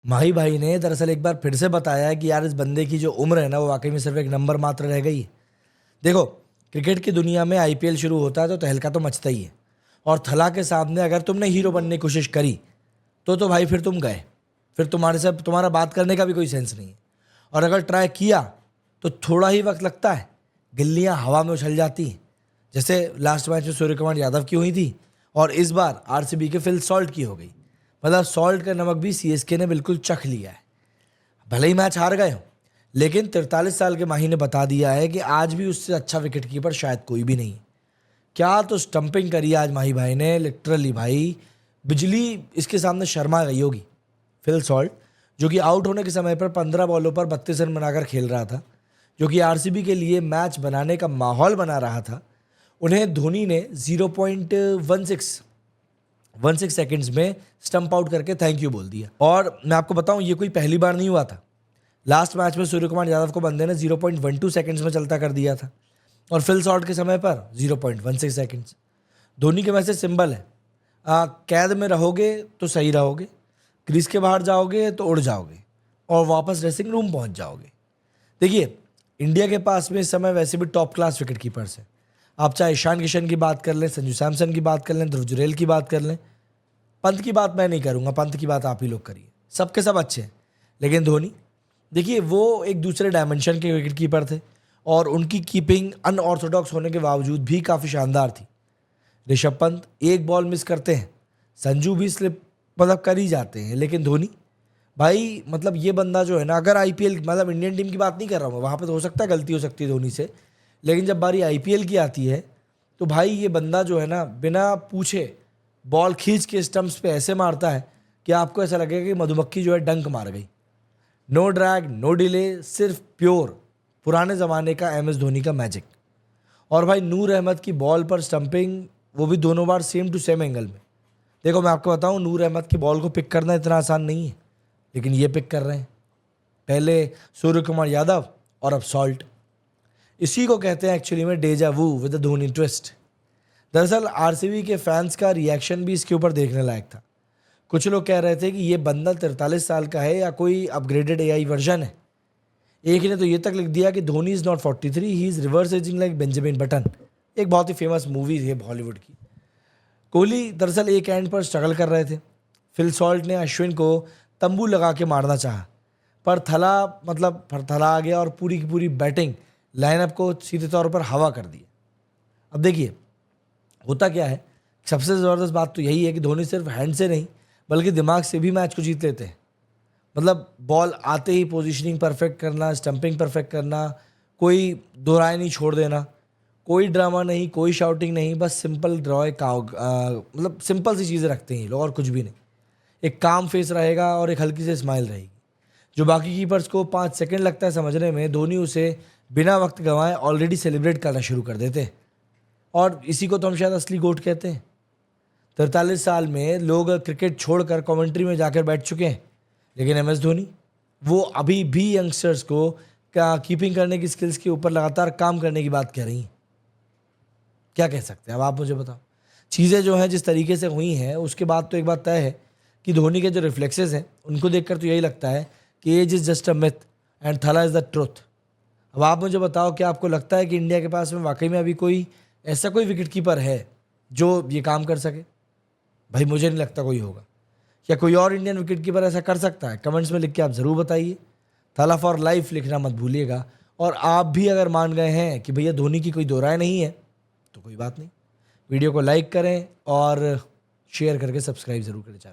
माही भाई ने दरअसल एक बार फिर से बताया है कि यार इस बंदे की जो उम्र है ना वो वाकई में सिर्फ एक नंबर मात्र रह गई है। देखो, क्रिकेट की दुनिया में आईपीएल शुरू होता है तो तहलका तो मचता ही है। और थला के सामने अगर तुमने हीरो बनने की कोशिश करी तो भाई फिर तुम गए। फिर तुम्हारे से तुम्हारा बात करने का भी कोई सेंस नहीं है। और अगर ट्राई किया तो थोड़ा ही वक्त लगता है, गिल्लियां हवा में उछल जाती हैं। जैसे लास्ट मैच में सूर्य कुमार यादव की हुई थी और इस बार आरसीबी के फिल सॉल्ट की हो गई। मतलब सॉल्ट का नमक भी सीएसके ने बिल्कुल चख लिया है। भले ही मैच हार गए हो, लेकिन 43 साल के माही ने बता दिया है कि आज भी उससे अच्छा विकेट कीपर शायद कोई भी नहीं है। क्या तो स्टंपिंग करी आज माही भाई ने, लिटरली भाई बिजली इसके सामने शर्मा गई होगी। फिल सॉल्ट जो कि आउट होने के समय पर 15 बॉलों पर 32 रन बनाकर खेल रहा था, जो कि आरसीबी के लिए मैच बनाने का माहौल बना रहा था, उन्हें धोनी ने 0.16 सेकंड्स में स्टंप आउट करके थैंक यू बोल दिया। और मैं आपको बताऊं ये कोई पहली बार नहीं हुआ था। लास्ट मैच में सूर्य कुमार यादव को बंदे ने 0.12 सेकंड्स में चलता कर दिया था और फिल शॉट के समय पर 0.16 सेकंड्स। धोनी के मैसेज सिंबल है, कैद में रहोगे तो सही रहोगे, क्रीज के बाहर जाओगे तो उड़ जाओगे और वापस ड्रेसिंग रूम पहुंच जाओगे। देखिए, इंडिया के पास में इस समय वैसे भी टॉप क्लास विकेट कीपर्स हैं। आप चाहे ईशान किशन की बात कर लें, संजू सैमसन की बात कर लें, ध्रुव जुरैल की बात कर लें। पंत की बात मैं नहीं करूंगा, पंत की बात आप ही लोग करिए। सबके सब अच्छे हैं, लेकिन धोनी देखिए वो एक दूसरे डायमेंशन के विकेट कीपर थे और उनकी कीपिंग अनऑर्थोडॉक्स होने के बावजूद भी काफ़ी शानदार थी। ऋषभ पंत एक बॉल मिस करते हैं, संजू भी स्लिप मतलब कर ही जाते हैं, लेकिन धोनी भाई मतलब ये बंदा जो है ना, अगर आईपीएल मतलब इंडियन टीम की बात नहीं कर रहा हूँ मैं, वहाँ पे तो हो सकता है गलती हो सकती है धोनी से, लेकिन जब बारी आईपीएल की आती है तो भाई ये बंदा जो है ना बिना पूछे बॉल खींच के स्टंप्स पे ऐसे मारता है कि आपको ऐसा लगेगा कि मधुमक्खी जो है डंक मार गई। नो ड्रैग, नो डिले, सिर्फ प्योर पुराने ज़माने का एम एस धोनी का मैजिक। और भाई नूर अहमद की बॉल पर स्टंपिंग, वो भी दोनों बार सेम टू सेम एंगल में। देखो मैं आपको बताऊं, नूर अहमद की बॉल को पिक करना इतना आसान नहीं है, लेकिन ये पिक कर रहे हैं। पहले सूर्य कुमार यादव और अब सॉल्ट। इसी को कहते हैं एक्चुअली में डेजा वू विद द धोनी ट्विस्ट। दरअसल आरसीबी के फैंस का रिएक्शन भी इसके ऊपर देखने लायक था। कुछ लोग कह रहे थे कि ये बंदा 43 साल का है या कोई अपग्रेडेड एआई वर्जन है। एक ने तो ये तक लिख दिया कि Dhoni is not 43, he is reverse ageing like Benjamin button. एक बहुत ही फेमस मूवी है बॉलीवुड की। कोहली दरअसल एक एंड पर स्ट्रगल कर रहे थे। फिल सॉल्ट ने अश्विन को तंबू लगा के मारना चाहा, पर थला आ गया और पूरी की पूरी बैटिंग लाइनअप को सीधे तौर पर हवा कर दी। अब देखिए होता क्या है, सबसे ज़बरदस्त बात तो यही है कि धोनी सिर्फ हैंड से नहीं बल्कि दिमाग से भी मैच को जीत लेते हैं। मतलब बॉल आते ही पोजीशनिंग परफेक्ट करना, स्टंपिंग परफेक्ट करना, कोई दो राय नहीं छोड़ देना, कोई ड्रामा नहीं, कोई शाउटिंग नहीं, बस सिंपल ड्रॉय का मतलब सिंपल सी चीज़ें रखते हैं ये लोग और कुछ भी नहीं। एक काम फेस रहेगा और एक हल्की सी स्माइल रहेगी। जो बाकी कीपर्स को 5 सेकंड लगता है समझने में, धोनी उसे बिना वक्त गंवाए ऑलरेडी सेलिब्रेट करना शुरू कर देते हैं। और इसी को तो हम शायद असली गोट कहते हैं। 43 साल में लोग क्रिकेट छोड़कर कमेंट्री में जाकर बैठ चुके हैं, लेकिन एम एस धोनी वो अभी भी यंगस्टर्स को कीपिंग करने की स्किल्स के ऊपर लगातार काम करने की बात कह रही हैं। क्या कह सकते हैं अब आप मुझे बताओ। चीज़ें जो हैं जिस तरीके से हुई हैं उसके बाद तो एक बात तय है कि धोनी के जो रिफ्लेक्सेस हैं उनको देखकर तो यही लगता है कि age is just a myth and Thala is the truth. अब आप मुझे बताओ, क्या आपको लगता है कि इंडिया के पास में वाकई में अभी कोई ऐसा कोई विकेट कीपर है जो ये काम कर सके? भाई मुझे नहीं लगता कोई होगा। क्या कोई और इंडियन विकेट कीपर ऐसा कर सकता है? कमेंट्स में लिख के आप ज़रूर बताइए। थला फॉर लाइफ लिखना मत भूलिएगा। और आप भी अगर मान गए हैं कि भैया धोनी की कोई दो राय नहीं है तो कोई बात नहीं, वीडियो को लाइक करें और शेयर करके सब्सक्राइब ज़रूर करें चैनल।